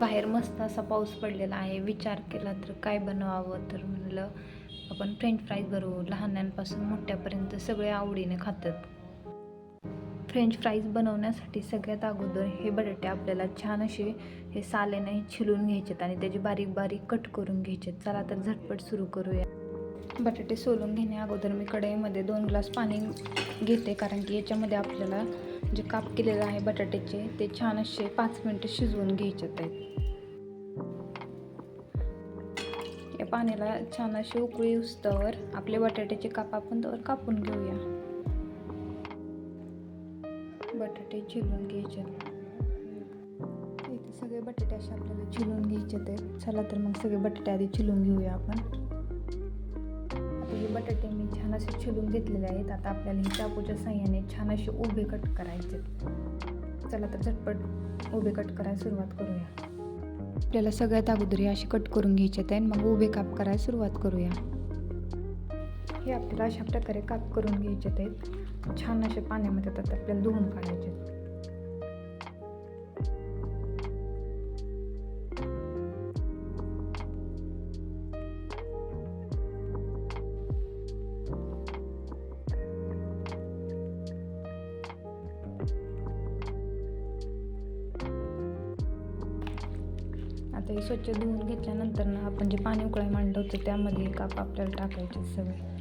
बाहेर मस्त असा पाऊस पडलेला आहे. विचार केला तर काय बनवावं, तर म्हणलं आपण फ्रेंच फ्राईज बनवू. लहानांपासून मोठ्यापर्यंत सगळे आवडीने खातात. फ्रेंच फ्राईज बनवण्यासाठी सगळ्यात अगोदर हे बटाटे आपल्याला छान असे हे सालेने छिलून घ्यायचेत आणि त्याचे बारीक बारीक कट करून घ्यायचे. चला तर झटपट सुरू करूया. बटाटे सोलून घेण्या अगोदर मी कढईमध्ये 2 ग्लास पाणी घेते, कारण की याच्यामध्ये आपल्याला जे काप केलेलं आहे बटाट्याचे ते छान असे 5 मिनटं शिजवून घ्यायचे आहेत. या पाण्याला छान अशी उकळी येऊस्तवर आपले बटाट्याचे काप आपण तवर कापून घेऊया. बटाटे चिरून घ्यायचे. इथे सगळे बटाटे असे आपल्याला चिरून घ्यायचे आहेत. चला तर मग सगळे बटाटे आधी चिरून घेऊया आपण. आता हे बटाटे मी छान असे चिरून घेतलेले आहेत. आता आपल्याला हे चाकूच्या साहाय्याने छान असे उभे कट करायचे. चला तर झटपट उभे कट करायला सुरुवात करूया. आपल्याला सगळ्यात अगोदर हे असे कट करून घ्यायचे आहेत, मग उभे काप करायला सुरुवात करूया. हे आपल्याला अशा प्रकारे काप करून घ्यायचे आहेत. छान असे पाण्यामध्ये आता आपल्याला धुवून काढायचे. आता हे स्वच्छ धुवून घेतल्यानंतर ना आपण जे पाणी उकळायला मांडलं होतं त्यामध्ये काप आपल्याला टाकायचे सगळे.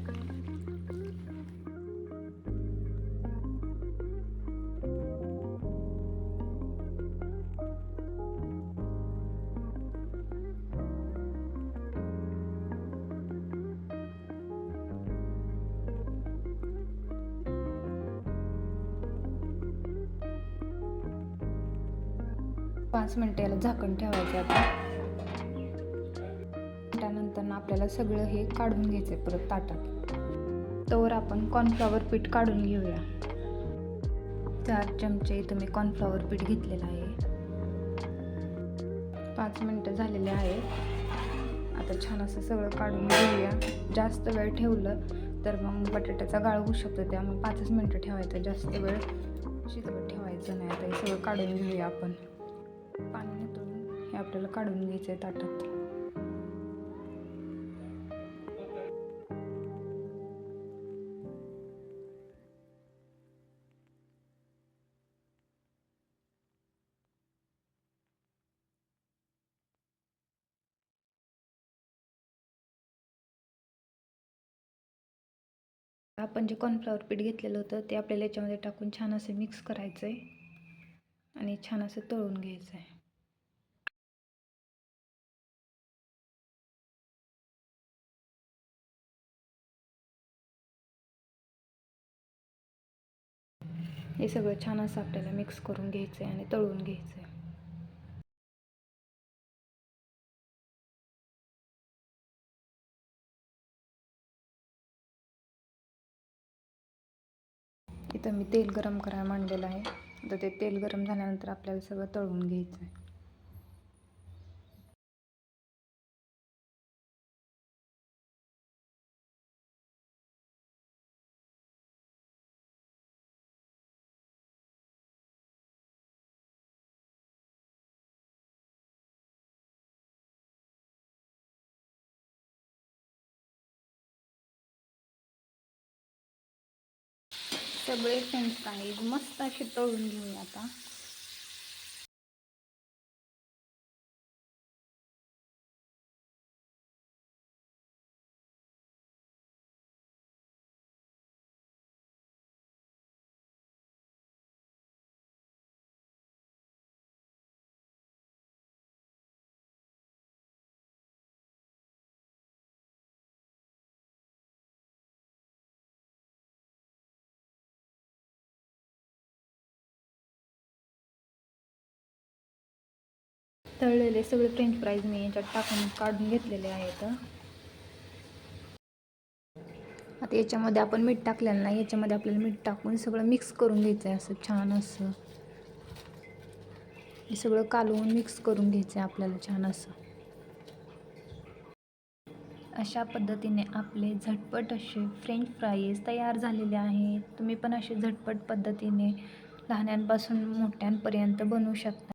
पाच मिनिटं याला झाकण ठेवायचं. आता त्यानंतर आपल्याला सगळं हे काढून घ्यायचं परत ताटात. तोवर आपण कॉर्नफ्लॉवर पीठ काढून घेऊया. 4 चमचे इथं मी कॉर्नफ्लॉवर पीठ घेतलेलं आहे. 5 मिनिटं झालेले आहे. आता छान असं सगळं काढून घेऊया. जास्त वेळ ठेवलं तर मग बटाट्याचा गाळ होऊ शकतो, त्यामुळे 5 मिनिटं ठेवायचं, जास्त वेळ शिजवत ठेवायचं नाही. आता हे सगळं काढून घेऊया आपण. पाणी निथळून हे आपल्याला काढून घ्यायचं आहे ताटात. आपण जे कॉर्नफ्लॉवर पीठ घेतलेलं होतं ते आपल्याला याच्यामध्ये टाकून छान असं मिक्स करायचं आहे आणि छान असं तळून घ्यायचं आहे. हे सगळं छान असं आपल्याला मिक्स करून घ्यायचं आहे आणि तळून घ्यायचं आहे. इथं मी तेल गरम करायला मांडलेलं आहे. आता ते तेल गरम झाल्यानंतर आपल्याला सगळं तळून घ्यायचं आहे. सगळे फ्रेंच फ्राईज मस्त असे तळून घेऊया आता. तळलेले सगळे फ्रेंच फ्राईज मी याच्यात टाकून काढून घेतलेले आहेत. आता याच्यामध्ये आपण मीठ टाकलेलं नाही, याच्यामध्ये आपल्याला मीठ टाकून सगळं मिक्स करून घ्यायचं आहे. असं छान असं हे सगळं कालवून मिक्स करून घ्यायचं आहे आपल्याला छान असं. अशा पद्धतीने आपले झटपट असे फ्रेंच फ्राईज तयार झालेले आहेत. तुम्ही पण असे झटपट पद्धतीने लहानांपासून मोठ्यांपर्यंत बनवू शकता.